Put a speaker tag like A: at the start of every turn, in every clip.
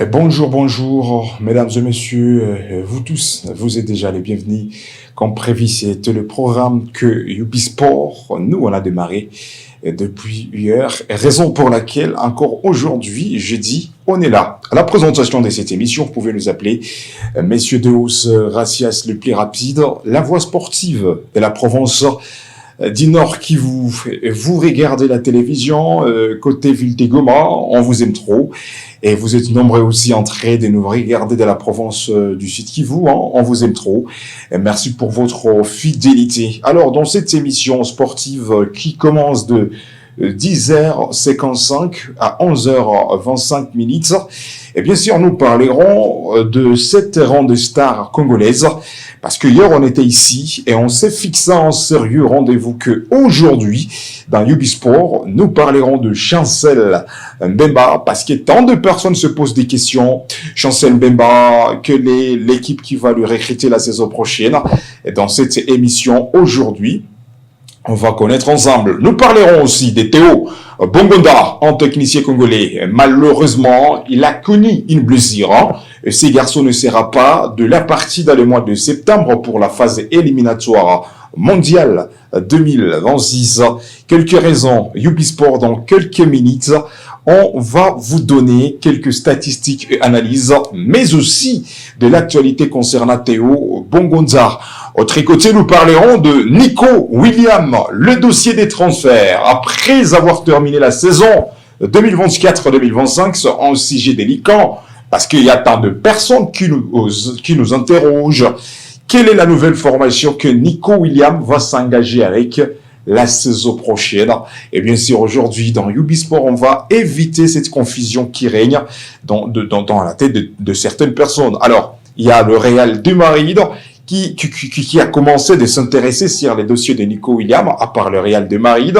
A: Bonjour, bonjour, mesdames et messieurs, vous tous, vous êtes déjà les bienvenus. Comme prévu, c'est le programme que Ubisport, nous, on a démarré depuis hier, raison pour laquelle, encore aujourd'hui, jeudi, on est là. À la présentation de cette émission, vous pouvez nous appeler messieurs de hausse, Racias le plus rapide, la voix sportive de la Provence du Nord qui vous regardez la télévision, côté Ville de Goma, on vous aime trop. Et vous êtes nombreux aussi en train de nous regarder de la Provence du Sud Kivu, on vous aime trop. Et merci pour votre fidélité. Alors, dans cette émission sportive qui commence de 10h55 à 11h25 minutes, et bien sûr, nous parlerons de cette ronde star congolaise, parce que hier, on était ici et on s'est fixé en sérieux rendez-vous que aujourd'hui, dans Ubisport, nous parlerons de Chancel Mbemba, parce que tant de personnes se posent des questions. Chancel Mbemba, quelle est l'équipe qui va lui recruter la saison prochaine? Et dans cette émission aujourd'hui, on va connaître ensemble. Nous parlerons aussi de Théo Bongonda, un technicien congolais. Malheureusement, il a connu une blessure. Ce garçon ne sera pas de la partie dans le mois de septembre pour la phase éliminatoire mondiale 2026. Quelques raisons. Ubisport dans quelques minutes. On va vous donner quelques statistiques et analyses, mais aussi de l'actualité concernant Théo Bongonda. Autre côté, nous parlerons de Nico Williams, le dossier des transferts. Après avoir terminé la saison 2024-2025, c'est un sujet délicat, parce qu'il y a tant de personnes qui nous interrogent. Quelle est la nouvelle formation que Nico Williams va s'engager avec la saison prochaine? Et bien sûr, aujourd'hui, dans Ubisport, on va éviter cette confusion qui règne dans la tête de certaines personnes. Alors, il y a le Real de Madrid qui a commencé de s'intéresser sur les dossiers de Nico Williams, à part le Real de Madrid.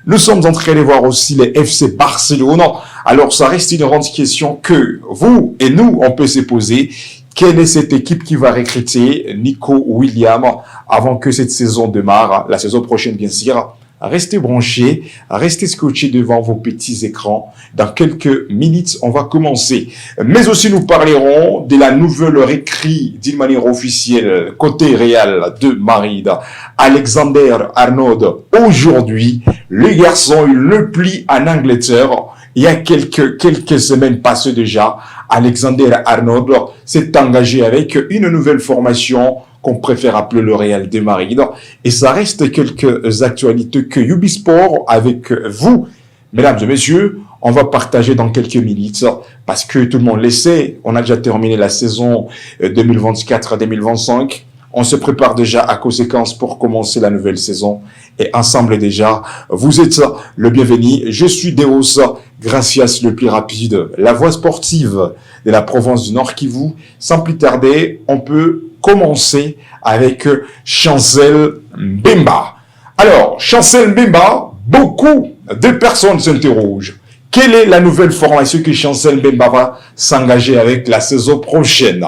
A: Nous sommes en train de voir aussi les FC Barcelone. Alors, ça reste une grande question que vous et nous, on peut se poser. Quelle est cette équipe qui va recruter Nico Williams avant que cette saison démarre, la saison prochaine bien sûr? Restez branchés, restez scotchés devant vos petits écrans. Dans quelques minutes, on va commencer. Mais aussi, nous parlerons de la nouvelle recrue d'une manière officielle côté Real de Madrid. Alexander Arnold, aujourd'hui, le garçon, il le plie en Angleterre. Il y a quelques semaines passées déjà, Alexander Arnold s'est engagé avec une nouvelle formation qu'on préfère appeler le Real de Madrid. Et ça reste quelques actualités que Ubisport, avec vous, mesdames et messieurs, on va partager dans quelques minutes, parce que tout le monde le sait, on a déjà terminé la saison 2024-2025. On se prépare déjà à conséquence pour commencer la nouvelle saison. Et ensemble déjà, vous êtes le bienvenu. Je suis Deos, Gracias le plus rapide, la voix sportive de la Provence du Nord Kivu. Sans plus tarder, on peut commencer avec Chancel Mbemba. Alors, Chancel Mbemba, beaucoup de personnes s'interrogent. Quelle est la nouvelle formation que Chancel Mbemba va s'engager avec la saison prochaine?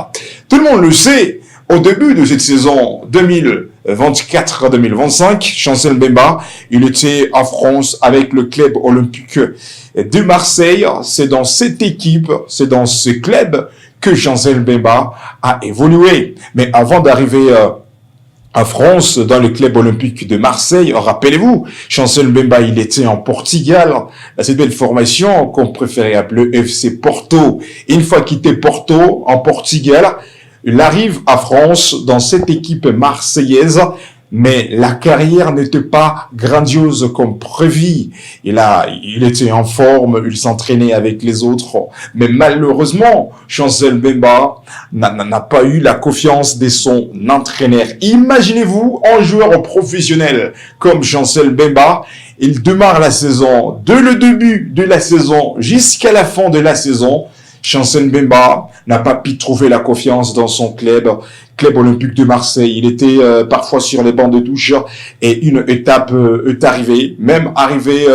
A: Tout le monde le sait. Au début de cette saison 2024-2025, Chancel Mbemba, il était en France avec le club olympique de Marseille. C'est dans cette équipe, c'est dans ce club que Chancel Mbemba a évolué. Mais avant d'arriver en France, dans le club olympique de Marseille, rappelez-vous, Chancel Mbemba, il était en Portugal, dans cette belle formation qu'on préférait appeler FC Porto. Une fois quitté Porto, en Portugal, il arrive à France dans cette équipe marseillaise, mais la carrière n'était pas grandiose comme prévu. Il était en forme, il s'entraînait avec les autres, mais malheureusement, Chancel Mbemba n'a pas eu la confiance de son entraîneur. Imaginez-vous un joueur professionnel comme Chancel Mbemba, il démarre la saison, dès le début de la saison jusqu'à la fin de la saison. Chancel Mbemba n'a pas pu trouver la confiance dans son club olympique de Marseille. Il était parfois sur les bancs de touche et une étape est arrivée. Même arriver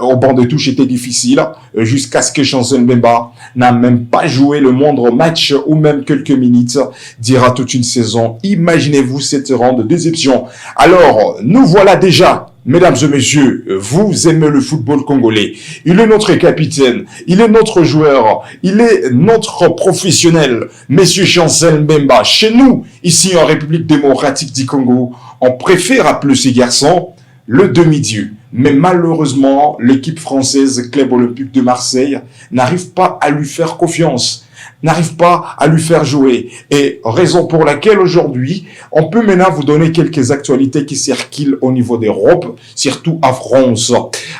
A: au banc de touche était difficile jusqu'à ce que Chancel Mbemba n'a même pas joué le moindre match ou même quelques minutes durant toute une saison. Imaginez-vous cette grande déception. Alors, nous voilà déjà mesdames et messieurs, vous aimez le football congolais. Il est notre capitaine, il est notre joueur, il est notre professionnel, monsieur Chancel Mbemba. Chez nous, ici en République démocratique du Congo, on préfère appeler ces garçons le demi-dieu. Mais malheureusement, l'équipe française, Club Olympique de Marseille, n'arrive pas à lui faire confiance, n'arrive pas à lui faire jouer. Et raison pour laquelle aujourd'hui, on peut maintenant vous donner quelques actualités qui circulent au niveau d'Europe, surtout en France.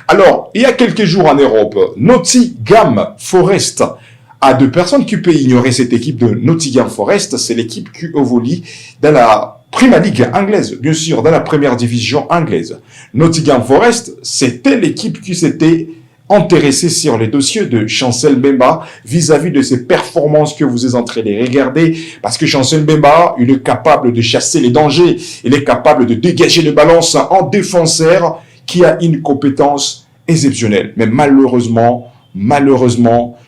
A: Alors, il y a quelques jours en Europe, Nottingham Forest a deux personnes qui peuvent ignorer cette équipe de Nottingham Forest, c'est l'équipe qui évolue dans la Premier League anglaise, bien sûr, dans la première division anglaise. Nottingham Forest, c'était l'équipe qui s'était intéressée sur les dossiers de Chancel Mbemba vis-à-vis de ses performances que vous êtes en train de regarder. Parce que Chancel Mbemba, il est capable de chasser les dangers. Il est capable de dégager le ballon en défenseur qui a une compétence exceptionnelle. Mais malheureusement,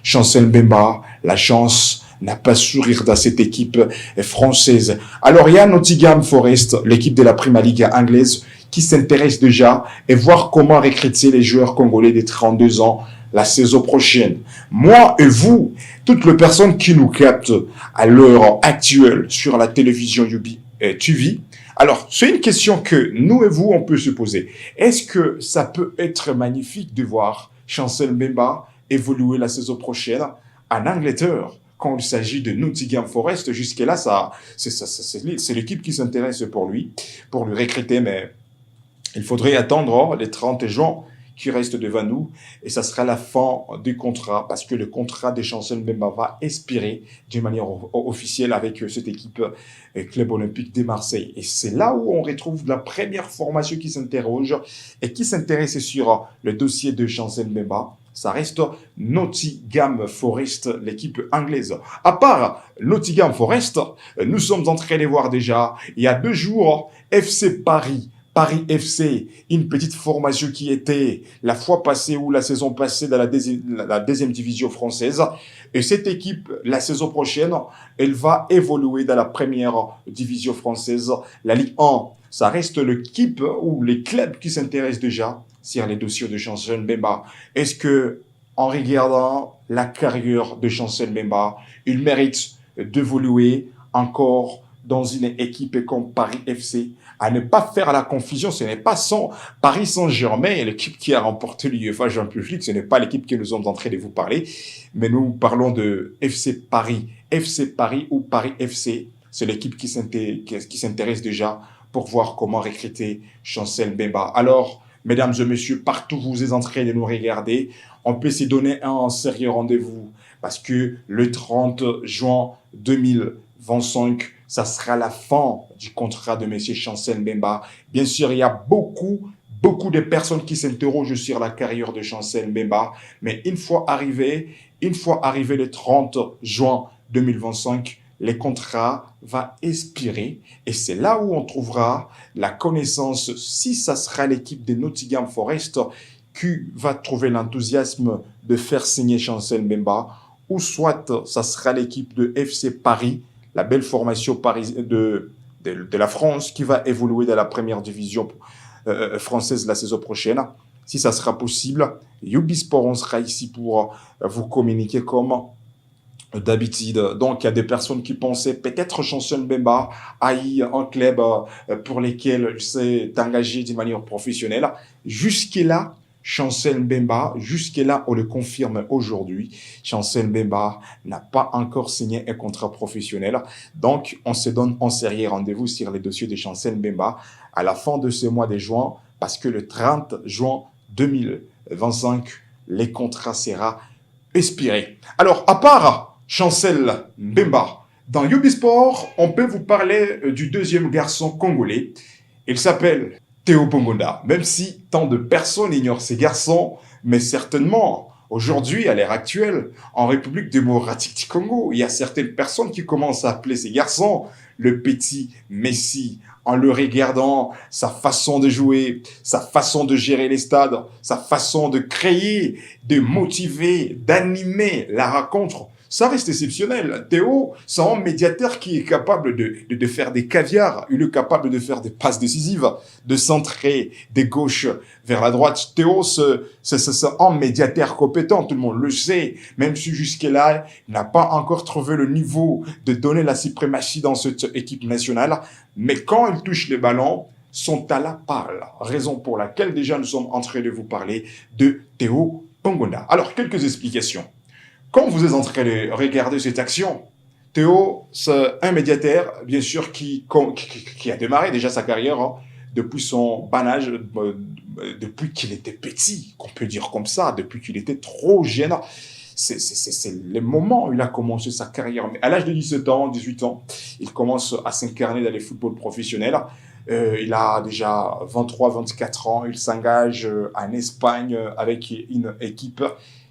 A: Chancel Mbemba, la chance n'a pas sourire dans cette équipe française. Alors, il y a Nottingham Forest, l'équipe de la Premier League anglaise, qui s'intéresse déjà et voir comment recruter les joueurs congolais de 32 ans la saison prochaine. Moi et vous, toutes les personnes qui nous captent à l'heure actuelle sur la télévision Yubi TV, alors, c'est une question que nous et vous, on peut se poser. Est-ce que ça peut être magnifique de voir Chancel Mbemba évoluer la saison prochaine en Angleterre? Quand il s'agit de Nottingham Forest, jusque-là, c'est l'équipe qui s'intéresse pour lui recruter, mais il faudrait attendre les 30 juin qui restent devant nous, et ça sera la fin du contrat, parce que le contrat de Chancel Mbemba va expirer d'une manière officielle avec cette équipe Club Olympique de Marseille. Et c'est là où on retrouve la première formation qui s'interroge et qui s'intéresse sur le dossier de Chancel Mbemba. Ça reste Nottingham Forest, l'équipe anglaise. À part Nottingham Forest, nous sommes en train de voir déjà, il y a 2 jours, FC Paris FC, une petite formation qui était la fois passée ou la saison passée dans la deuxième division française. Et cette équipe, la saison prochaine, elle va évoluer dans la première division française, la Ligue 1. Ça reste l'équipe ou les clubs qui s'intéressent déjà sur les dossiers de Chancel Mbemba. Est-ce que, en regardant la carrière de Chancel Mbemba, il mérite d'évoluer encore dans une équipe comme Paris FC? À ne pas faire la confusion, ce n'est pas Paris Saint-Germain, l'équipe qui a remporté l'UEFA Champions League, ce n'est pas l'équipe que nous sommes en train de vous parler, mais nous parlons de FC Paris ou Paris FC. C'est l'équipe qui s'intéresse déjà pour voir comment recruter Chancel Mbemba. Alors, mesdames et messieurs, partout où vous êtes en train de nous regarder, on peut se donner un sérieux rendez-vous parce que le 30 juin 2025, ça sera la fin du contrat de M. Chancel Mbemba. Bien sûr, il y a beaucoup de personnes qui s'interrogent sur la carrière de Chancel Mbemba, mais une fois arrivé le 30 juin 2025, le contrat va expirer et c'est là où on trouvera la connaissance si ça sera l'équipe de Nottingham Forest qui va trouver l'enthousiasme de faire signer Chancel Mbemba ou soit ça sera l'équipe de FC Paris, la belle formation de la France qui va évoluer dans la première division française la saison prochaine. Si ça sera possible, Ubisport, on sera ici pour vous communiquer comme d'habitude. Donc, il y a des personnes qui pensaient peut-être Chancel Mbemba a eu un club pour lequel il s'est engagé d'une manière professionnelle. Jusque-là, Chancel Mbemba, jusque-là, on le confirme aujourd'hui, Chancel Mbemba n'a pas encore signé un contrat professionnel. Donc, on se donne en sérieux rendez-vous sur les dossiers de Chancel Mbemba à la fin de ce mois de juin, parce que le 30 juin 2025, les contrats sera expiré. Alors, à part Chancel Mbemba, dans Ubisport, on peut vous parler du deuxième garçon congolais. Il s'appelle Théo Pongonda, même si tant de personnes ignorent ces garçons, mais certainement, aujourd'hui, à l'ère actuelle, en République démocratique du Congo, il y a certaines personnes qui commencent à appeler ces garçons le petit Messi, en le regardant, sa façon de jouer, sa façon de gérer les stades, sa façon de créer, de motiver, d'animer la rencontre ça reste exceptionnel. Théo, c'est un médiateur qui est capable de faire des caviars. Il est capable de faire des passes décisives, de centrer des gauches vers la droite. Théo, c'est un médiateur compétent. Tout le monde le sait. Même si jusque-là, il n'a pas encore trouvé le niveau de donner la suprématie dans cette équipe nationale. Mais quand il touche les ballons, son talent parle. Raison pour laquelle déjà nous sommes en train de vous parler de Théo Bongonda. Alors, quelques explications. Quand vous êtes en train de regarder cette action, Théo, c'est un médiateur, bien sûr, qui a démarré déjà sa carrière depuis son bas âge, depuis qu'il était petit, qu'on peut dire comme ça, depuis qu'il était trop jeune. C'est le moment où il a commencé sa carrière. Mais à l'âge de 17 ans, 18 ans, il commence à s'incarner dans le football professionnel. Il a déjà 23, 24 ans. Il s'engage en Espagne avec une équipe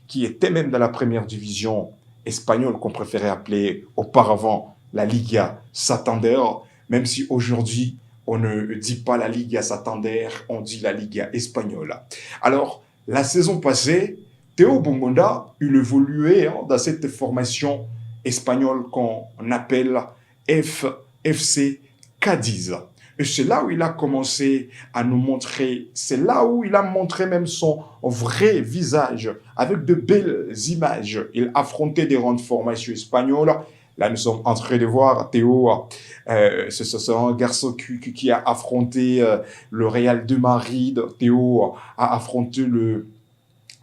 A: qui était même dans la première division espagnole qu'on préférait appeler auparavant la Liga Santander, même si aujourd'hui on ne dit pas la Liga Santander, on dit la Liga espagnole. Alors, la saison passée, Théo Bongonda, il évoluait dans cette formation espagnole qu'on appelle FC Cadiz. Et c'est là où il a commencé à nous montrer, c'est là où il a montré même son vrai visage, avec de belles images. Il affrontait des rangs de formation espagnoles. Là, nous sommes en train de voir Théo, c'est un garçon qui a affronté le Real de Madrid. Théo a affronté le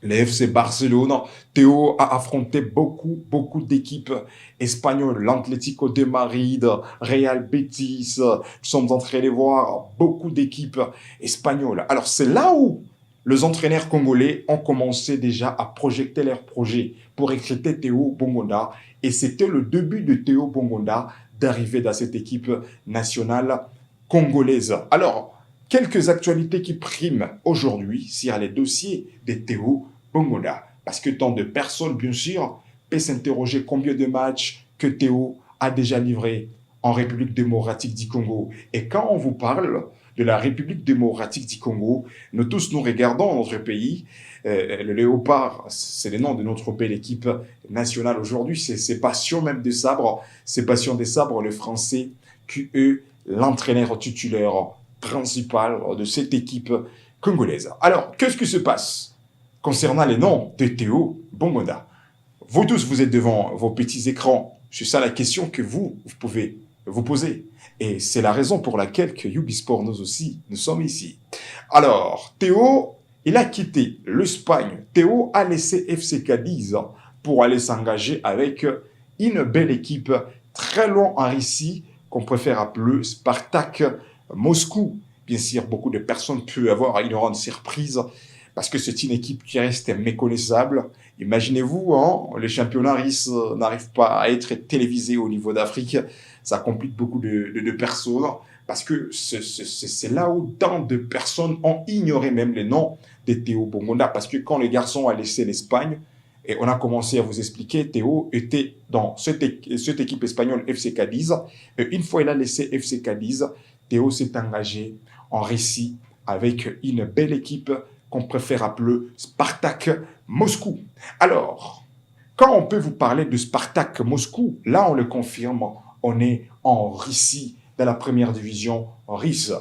A: FC Barcelone. Théo a affronté beaucoup d'équipes espagnoles. L'Atlético de Madrid, Real Betis. Nous sommes en train de voir beaucoup d'équipes espagnoles. Alors, c'est là où les entraîneurs congolais ont commencé déjà à projeter leurs projets pour recruter Théo Bongonda. Et c'était le début de Théo Bongonda d'arriver dans cette équipe nationale congolaise. Alors, quelques actualités qui priment aujourd'hui sur les dossiers de Théo Bongonda. Parce que tant de personnes, bien sûr, peuvent s'interroger combien de matchs que Théo a déjà livrés en République démocratique du Congo. Et quand on vous parle de la République démocratique du Congo, nous tous nous regardons notre pays. Le Léopard, c'est le nom de notre belle équipe nationale aujourd'hui. C'est Passion même des sabres. C'est Passion des sabres, le français, qui est l'entraîneur titulaire principal de cette équipe congolaise. Alors, qu'est-ce qui se passe concernant les noms de Théo Bongonda? Vous tous, vous êtes devant vos petits écrans. C'est ça la question que vous pouvez vous poser. Et c'est la raison pour laquelle que Ubisport, nous aussi, nous sommes ici. Alors, Théo, il a quitté l'Espagne. Théo a laissé FC Cadiz pour aller s'engager avec une belle équipe très loin en Russie, qu'on préfère appeler Spartak Moscou. Bien sûr, beaucoup de personnes peuvent avoir une grande surprise parce que c'est une équipe qui reste méconnaissable. Imaginez-vous, les championnats russes n'arrivent pas à être télévisés au niveau d'Afrique. Ça complique beaucoup de personnes parce que c'est là où tant de personnes ont ignoré même les noms de Théo Bongonda. Parce que quand les garçons ont laissé l'Espagne, et on a commencé à vous expliquer, Théo était dans cette équipe espagnole FC Cadiz. Et une fois il a laissé FC Cadiz, Théo s'est engagé en Russie avec une belle équipe qu'on préfère appeler Spartak Moscou. Alors, quand on peut vous parler de Spartak Moscou, là on le confirme, on est en Russie, dans la première division russe.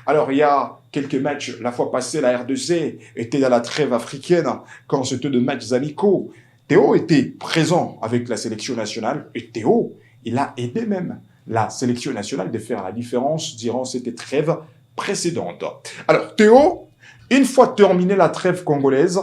A: Alors, il y a quelques matchs, la fois passée, la RDC était dans la trêve africaine, quand c'était de matchs amicaux. Théo était présent avec la sélection nationale, et Théo, il a aidé même la sélection nationale de faire la différence durant cette trêve précédente. Alors, Théo, une fois terminée la trêve congolaise,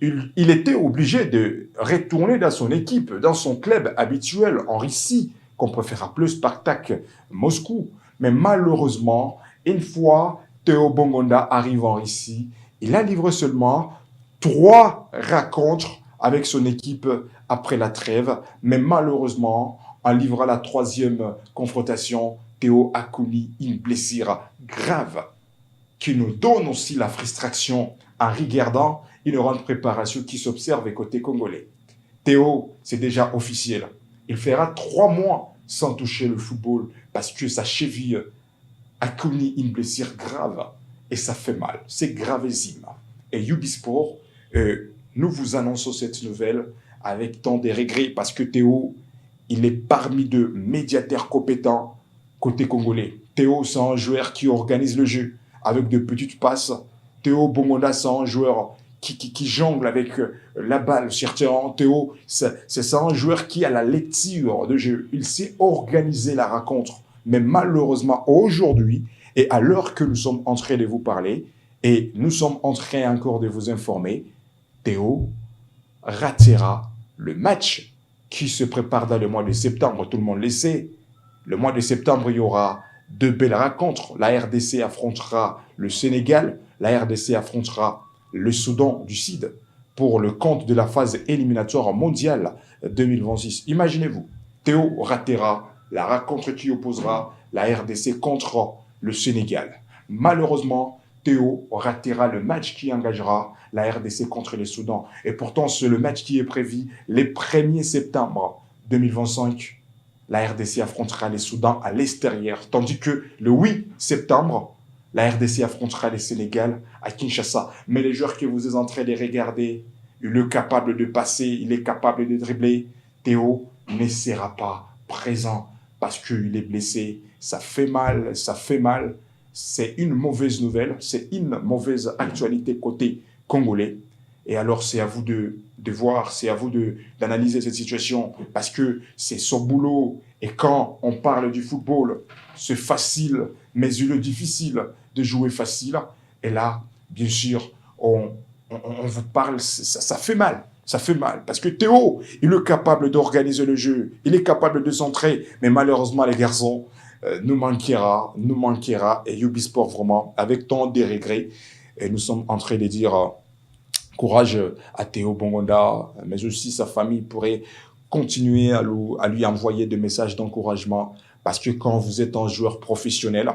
A: il était obligé de retourner dans son équipe, dans son club habituel en Russie, qu'on préfère appeler Spartak Moscou. Mais malheureusement, une fois Théo Bongonda arrive en Russie, il a livré seulement 3 rencontres avec son équipe après la trêve. Mais malheureusement, en livrant la 3e confrontation, Théo a connu une blessure grave qui nous donne aussi la frustration en regardant une grande préparation qui s'observe côté congolais. Théo, c'est déjà officiel. Il fera 3 mois sans toucher le football parce que sa cheville a connu une blessure grave et ça fait mal. C'est gravissime. Et Ubisport, nous vous annonçons cette nouvelle avec tant de regrets parce que Théo, il est parmi de médiateurs compétents côté congolais. Théo, c'est un joueur qui organise le jeu avec de petites passes. Théo Bongonda, c'est un joueur qui jongle avec la balle sur terrain. Théo, c'est un joueur qui a la lecture de jeu. Il sait organiser la rencontre. Mais malheureusement, aujourd'hui, et à l'heure que nous sommes en train de vous parler, et nous sommes en train encore de vous informer, Théo ratera le match qui se prépare dans le mois de septembre. Tout le monde le sait. Le mois de septembre, il y aura deux belles rencontres. La RDC affrontera le Sénégal. La RDC affrontera le Soudan du Sud pour le compte de la phase éliminatoire mondiale 2026. Imaginez-vous, Théo ratera la rencontre qui opposera la RDC contre le Sénégal. Malheureusement, Théo ratera le match qui engagera la RDC contre le Soudan. Et pourtant, c'est le match qui est prévu le 1er septembre 2025. La RDC affrontera les Soudans à l'extérieur. Tandis que le 8 septembre, la RDC affrontera le Sénégal à Kinshasa. Mais les joueurs que vous êtes en train de regarder, il est capable de passer, il est capable de dribbler. Théo ne sera pas présent parce qu'il est blessé. Ça fait mal, ça fait mal. C'est une mauvaise nouvelle, c'est une mauvaise actualité côté congolais. Et alors, c'est à vous de voir, c'est à vous d'analyser cette situation parce que c'est son boulot. Et quand on parle du football, c'est facile, mais il est difficile de jouer facile. Et là, bien sûr, on vous parle, ça fait mal. Ça fait mal parce que Théo, il est capable d'organiser le jeu, il est capable de centrer, mais malheureusement, les garçons, nous manquera. Et Ubisport, vraiment, avec tant de regrets, et nous sommes en train de dire courage à Théo Bongonda, mais aussi sa famille pourrait continuer à lui envoyer des messages d'encouragement parce que quand vous êtes un joueur professionnel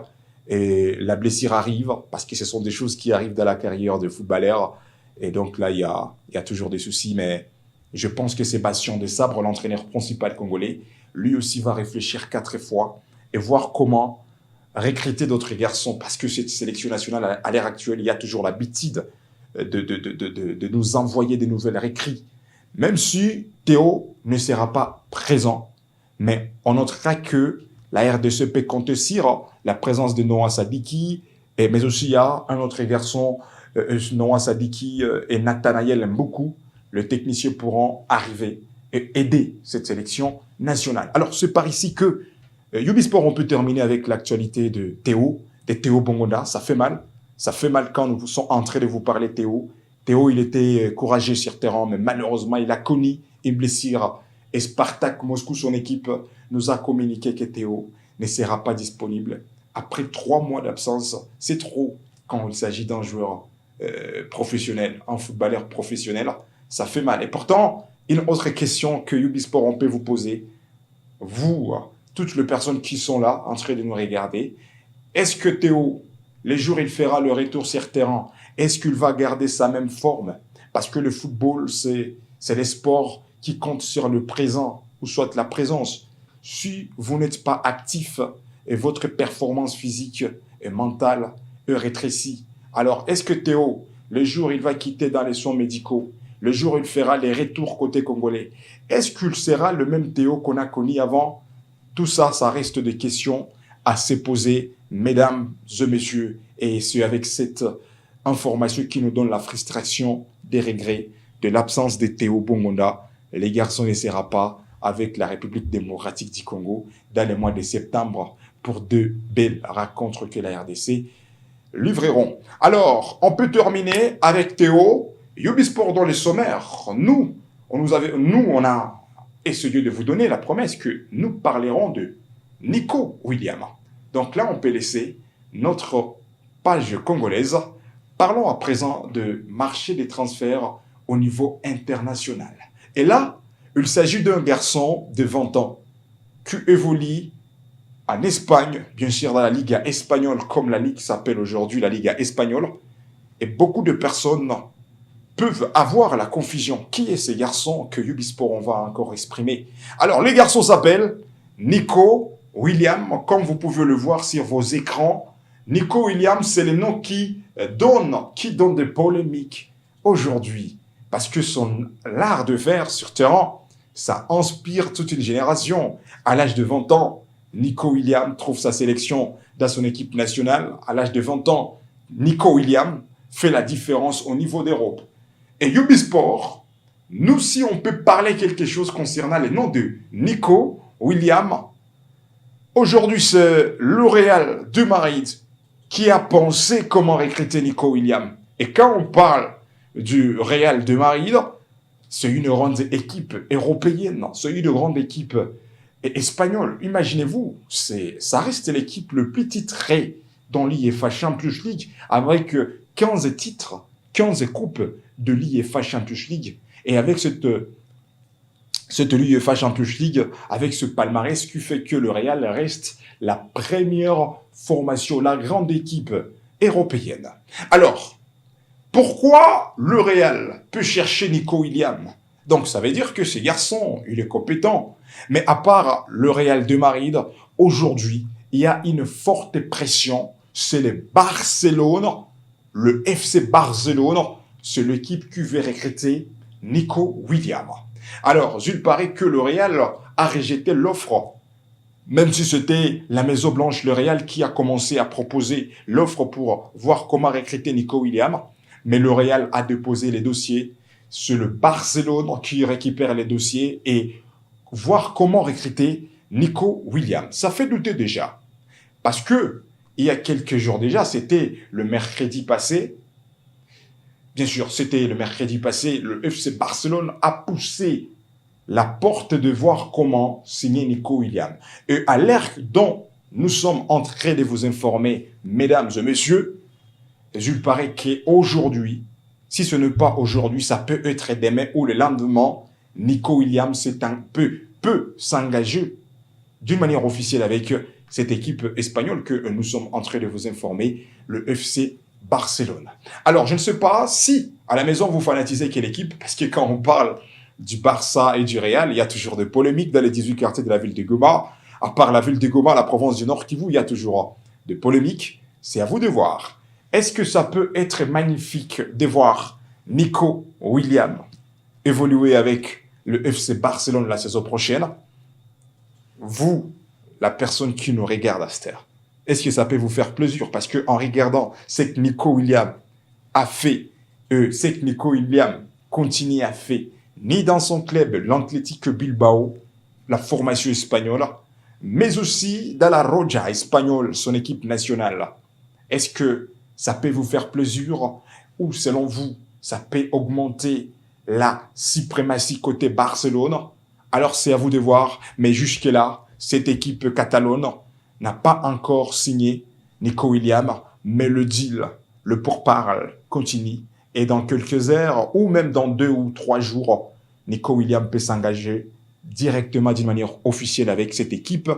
A: et la blessure arrive, parce que ce sont des choses qui arrivent dans la carrière de footballeur, et donc là, il y a toujours des soucis, mais je pense que Sébastien Desabre, l'entraîneur principal congolais, lui aussi va réfléchir 4 fois et voir comment recruter d'autres garçons, parce que cette sélection nationale, à l'heure actuelle, il y a toujours l'habitude de nous envoyer des nouvelles recrues. Même si Théo ne sera pas présent, mais on notera que la RDC peut compter sur la présence de Noah Sadiki, mais aussi il y a un autre garçon, Noah Sadiki et Nathanaël Mboukou, le technicien pourront arriver et aider cette sélection nationale. Alors, c'est par ici que Ubisport, on peut terminer avec l'actualité de Théo Bongonda. Ça fait mal. Ça fait mal quand nous sommes en train de vous parler de Théo. Théo, il était courageux sur terrain, mais malheureusement, il a connu une blessure. Et Spartak Moscou, son équipe, nous a communiqué que Théo ne sera pas disponible. Après 3 mois d'absence, c'est trop quand il s'agit d'un joueur professionnel, un footballeur professionnel. Ça fait mal. Et pourtant, une autre question que Ubisport, on peut vous poser, vous, toutes les personnes qui sont là, en train de nous regarder, est-ce que Théo, les jours il fera le retour sur terrain, est-ce qu'il va garder sa même forme? Parce que le football, c'est les sports qui comptent sur le présent, ou soit la présence. Si vous n'êtes pas actif et votre performance physique et mentale est rétrécie, alors est-ce que Théo, le jour il va quitter dans les soins médicaux, le jour il fera les retours côté congolais, est-ce qu'il sera le même Théo qu'on a connu avant? Tout ça, ça reste des questions à se poser, mesdames et messieurs, et c'est avec cette information qui nous donne la frustration, des regrets, de l'absence de Théo Bongonda. Les garçons ne seront pas avec la République démocratique du Congo dans le mois de septembre pour 2 belles rencontres que la RDC livreront. Alors, on peut terminer avec Théo, Ubisport dans les sommaires. Nous, on a essayé de vous donner la promesse que nous parlerons de Nico Williams. Donc là, on peut laisser notre page congolaise. Parlons à présent de marché des transferts au niveau international. Et là, il s'agit d'un garçon de 20 ans qui évolue en Espagne, bien sûr dans la Liga espagnole, comme la Ligue s'appelle aujourd'hui la Liga espagnole. Et beaucoup de personnes peuvent avoir la confusion. Qui est ce garçon que Ubisport on va encore exprimer? Alors, les garçons s'appellent Nico Williams, comme vous pouvez le voir sur vos écrans. Nico Williams, c'est le nom qui donne des polémiques aujourd'hui. parce que son art de faire sur terrain, ça inspire toute une génération. À l'âge de 20 ans, Nico Williams trouve sa sélection dans son équipe nationale. À l'âge de 20 ans, Nico Williams fait la différence au niveau d'Europe. Et Ubisport, nous, si on peut parler quelque chose concernant les noms de Nico Williams, aujourd'hui, c'est le Real de Madrid qui a pensé comment recruter Nico Williams. Et quand on parle du Real de Madrid, c'est une grande équipe européenne, c'est une grande équipe espagnole. Imaginez-vous, ça reste l'équipe le plus titrée dans l'UEFA Champions League avec 15 titres, 15 coupes de l'UEFA Champions League. Et avec cette l'UEFA Champions League, avec ce palmarès qui fait que le Real reste la première formation, la grande équipe européenne. Alors, pourquoi le Real peut chercher Nico Williams? Donc, ça veut dire que ce garçon, il est compétent. Mais à part le Real de Madrid, aujourd'hui, il y a une forte pression. C'est le Barcelone, le FC Barcelone, c'est l'équipe qui veut recruter Nico Williams. Alors, il paraît que le Real a rejeté l'offre, même si c'était la Maison Blanche, le Real, qui a commencé à proposer l'offre pour voir comment recruter Nico Williams. Mais le Real a déposé les dossiers. C'est le Barcelone qui récupère les dossiers et voir comment recruter Nico Williams. Ça fait douter déjà. Parce que, il y a quelques jours déjà, c'était le mercredi passé. Bien sûr, c'était le mercredi passé, le FC Barcelone a poussé la porte de voir comment signer Nico Williams. Et à l'heure dont nous sommes en train de vous informer, mesdames et messieurs, il paraît qu'aujourd'hui, si ce n'est pas aujourd'hui, ça peut être demain ou le lendemain, Nico Williams peut s'engager d'une manière officielle avec cette équipe espagnole que nous sommes en train de vous informer, le FC Barcelone. Alors, je ne sais pas si à la maison vous fanatisez quelle équipe, parce que quand on parle du Barça et du Real, il y a toujours des polémiques dans les 18 quartiers de la ville de Goma. À part la ville de Goma, la province du Nord Kivu, il y a toujours des polémiques. C'est à vous de voir. Est-ce que ça peut être magnifique de voir Nico Williams évoluer avec le FC Barcelone la saison prochaine? Vous, la personne qui nous regarde à cette heure, est-ce que ça peut vous faire plaisir? Parce que en regardant ce que Nico Williams a fait, ce que Nico Williams continue à faire, ni dans son club, l'Athletic Bilbao, la formation espagnole, mais aussi dans la Roja espagnole, son équipe nationale. Est-ce que ça peut vous faire plaisir ou selon vous, ça peut augmenter la suprématie côté Barcelone? Alors c'est à vous de voir, mais jusque-là, cette équipe catalane n'a pas encore signé Nico Williams, mais le deal, le pourparle continue. Et dans quelques heures, ou même dans 2 ou 3 jours, Nico Williams peut s'engager directement d'une manière officielle avec cette équipe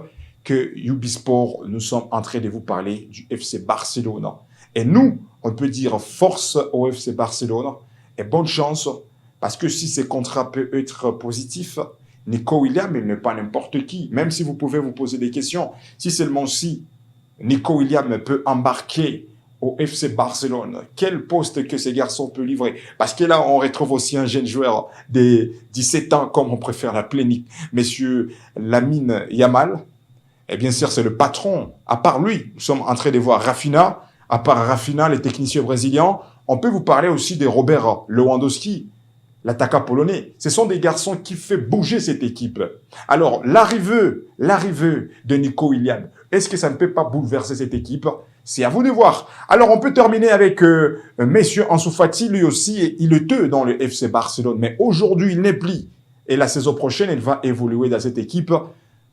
A: que Ubisport, nous sommes en train de vous parler du FC Barcelone. Et nous, on peut dire force au FC Barcelone et bonne chance, parce que si ce contrat peut être positif, Nico Williams, il n'est pas n'importe qui. Même si vous pouvez vous poser des questions, si seulement si Nico Williams peut embarquer au FC Barcelone, quel poste que ces garçons peuvent livrer? Parce que là, on retrouve aussi un jeune joueur de 17 ans, comme on préfère l'appeler, monsieur Lamine Yamal. Et bien sûr, c'est le patron. À part lui, nous sommes en train de voir Rafinha. À part Rafinha, les techniciens brésiliens, on peut vous parler aussi de Robert Lewandowski, l'attaquant polonais. Ce sont des garçons qui font bouger cette équipe. Alors, l'arrivée de Nico Williams, est-ce que ça ne peut pas bouleverser cette équipe? C'est à vous de voir. Alors, on peut terminer avec Monsieur Ansu Fati, lui aussi, il est dans le FC Barcelone. Mais aujourd'hui, il n'est plus. Et la saison prochaine, il va évoluer dans cette équipe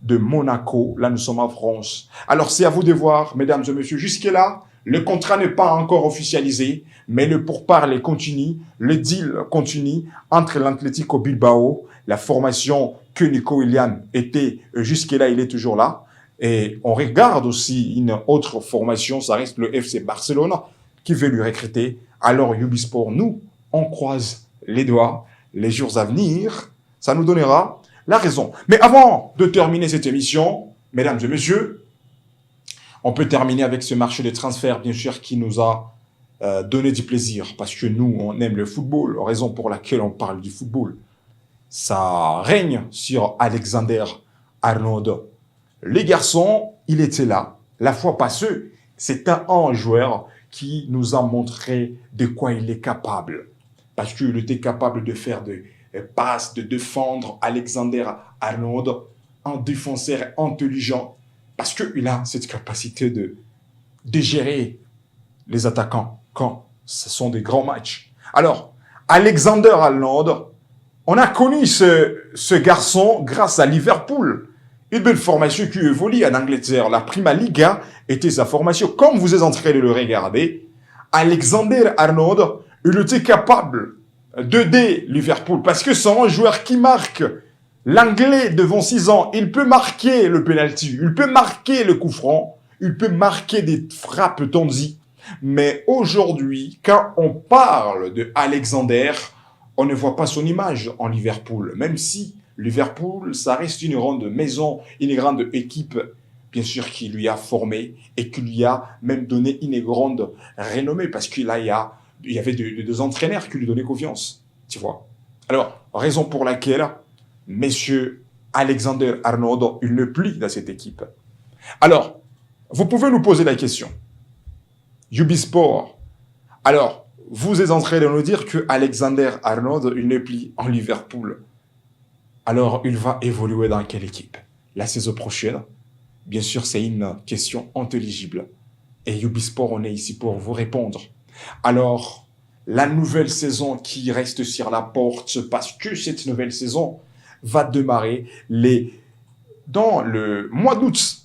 A: de Monaco. Là, nous sommes en France. Alors, c'est à vous de voir, mesdames et messieurs. Jusque-là, le contrat n'est pas encore officialisé, mais le pourparler continue, le deal continue entre l'Atlético Bilbao, la formation que Nico Williams était jusque-là, il est toujours là. Et on regarde aussi une autre formation, ça reste le FC Barcelone, qui veut lui recruter. Alors Ubisport, nous, on croise les doigts. Les jours à venir, ça nous donnera la raison. Mais avant de terminer cette émission, mesdames et messieurs, on peut terminer avec ce marché de transfert, bien sûr, qui nous a donner du plaisir, parce que nous, on aime le football, raison pour laquelle on parle du football. Ça règne sur Alexander Arnold. Les garçons, il était là. La fois passée, c'est un joueur qui nous a montré de quoi il est capable. Parce qu'il était capable de faire des passes, de défendre Alexander Arnold, un défenseur intelligent. Parce qu'il a cette capacité de gérer les attaquants quand ce sont des grands matchs. Alors, Alexander Arnold, on a connu ce garçon grâce à Liverpool. Une belle formation qui évolue en Angleterre. La Prima Liga était sa formation. Comme vous êtes en train de le regarder, Alexander Arnold, il était capable d'aider Liverpool parce que c'est un joueur qui marque. L'Anglais, devant 6 ans, il peut marquer le penalty, il peut marquer le coup franc, il peut marquer des frappes tendues. Mais aujourd'hui, quand on parle de Alexander, on ne voit pas son image en Liverpool. Même si Liverpool, ça reste une grande maison, une grande équipe, bien sûr, qui lui a formé et qui lui a même donné une grande renommée parce qu'il y avait deux entraîneurs qui lui donnaient confiance, tu vois. Alors, raison pour laquelle Monsieur Alexander Arnold, il ne plie dans cette équipe. Alors, vous pouvez nous poser la question. Ubisport. Alors, vous êtes en train de nous dire que Alexander Arnold, il ne plie en Liverpool. Alors, il va évoluer dans quelle équipe? La saison prochaine? Bien sûr, c'est une question intelligible. Et Ubisport, on est ici pour vous répondre. Alors, la nouvelle saison qui reste sur la porte, parce que cette nouvelle saison va démarrer dans le mois d'août,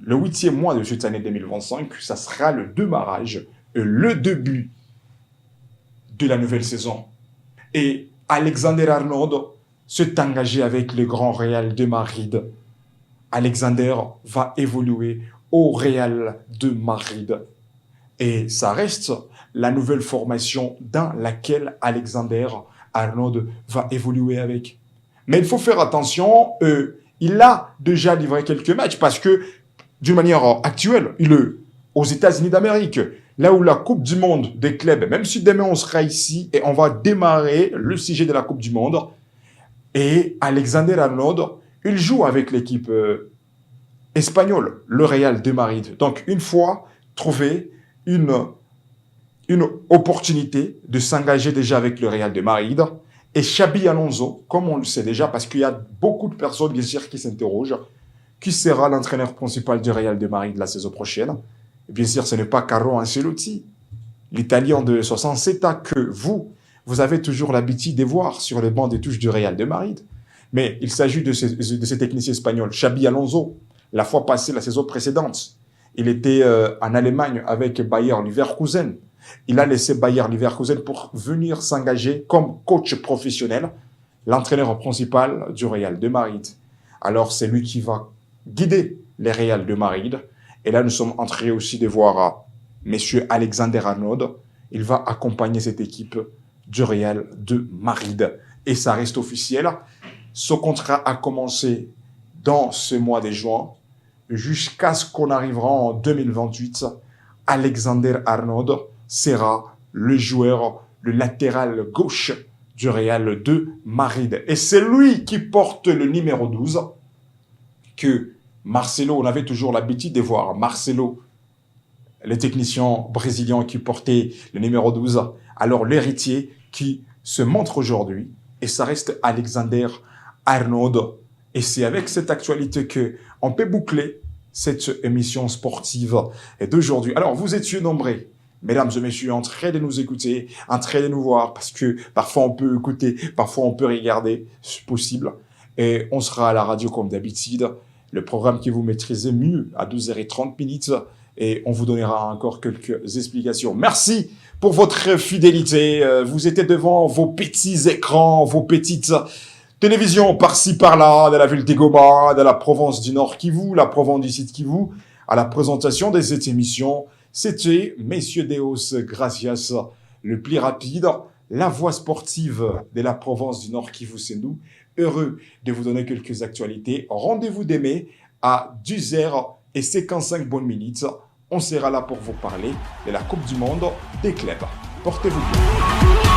A: le 8e mois de cette année 2025, ça sera le démarrage, le début de la nouvelle saison. Et Alexander Arnold s'est engagé avec le grand Real de Madrid. Alexander va évoluer au Real de Madrid. Et ça reste la nouvelle formation dans laquelle Alexander Arnold va évoluer avec. Mais il faut faire attention, il a déjà livré quelques matchs parce que, d'une manière actuelle, il est aux États-Unis d'Amérique, là où la Coupe du Monde des clubs, même si demain on sera ici et on va démarrer le sujet de la Coupe du Monde, et Alexander Arnold, il joue avec l'équipe espagnole, le Real de Madrid. Donc, une fois trouvé une opportunité de s'engager déjà avec le Real de Madrid, et Xabi Alonso, comme on le sait déjà, parce qu'il y a beaucoup de personnes, bien sûr, qui s'interrogent, qui sera l'entraîneur principal du Real de Madrid la saison prochaine? Et bien sûr, ce n'est pas Carlo Ancelotti, l'Italien de 67 ans que vous avez toujours l'habitude de voir sur les bancs des touches du Real de Madrid. Mais il s'agit de ce technicien espagnol, Xabi Alonso. La fois passée, la saison précédente, il était en Allemagne avec Bayer Leverkusen. Il a laissé Bayer Leverkusen pour venir s'engager comme coach professionnel, l'entraîneur principal du Real de Madrid. Alors, c'est lui qui va guider les Real de Madrid. Et là, nous sommes en train aussi de voir Monsieur Alexander Arnold. Il va accompagner cette équipe du Real de Madrid. Et ça reste officiel. Ce contrat a commencé dans ce mois de juin jusqu'à ce qu'on arrivera en 2028. Alexander Arnold sera le joueur, le latéral gauche du Real de Madrid. Et c'est lui qui porte le numéro 12 que Marcelo, on avait toujours l'habitude de voir Marcelo, le technicien brésilien qui portait le numéro 12, alors l'héritier qui se montre aujourd'hui, et ça reste Alexander Arnold. Et c'est avec cette actualité que on peut boucler cette émission sportive d'aujourd'hui. Alors, vous étiez nombreux, mesdames et messieurs, en train de nous écouter, en train de nous voir, parce que parfois on peut écouter, parfois on peut regarder, c'est possible. Et on sera à la radio comme d'habitude, le programme que vous maîtrisez mieux à 12h30, et on vous donnera encore quelques explications. Merci pour votre fidélité. Vous étiez devant vos petits écrans, vos petites télévisions par-ci par-là, de la ville de Goma, de la province du Nord Kivu, la province du Sud Kivu, à la présentation de cette émission. C'était Messieurs Deus Gracias, le plus rapide, la voix sportive de la province du Nord Kivu, c'est nous. Heureux de vous donner quelques actualités. Rendez-vous demain à 10h55 bonnes minutes on sera là pour vous parler de la Coupe du Monde des clubs. Portez-vous bien.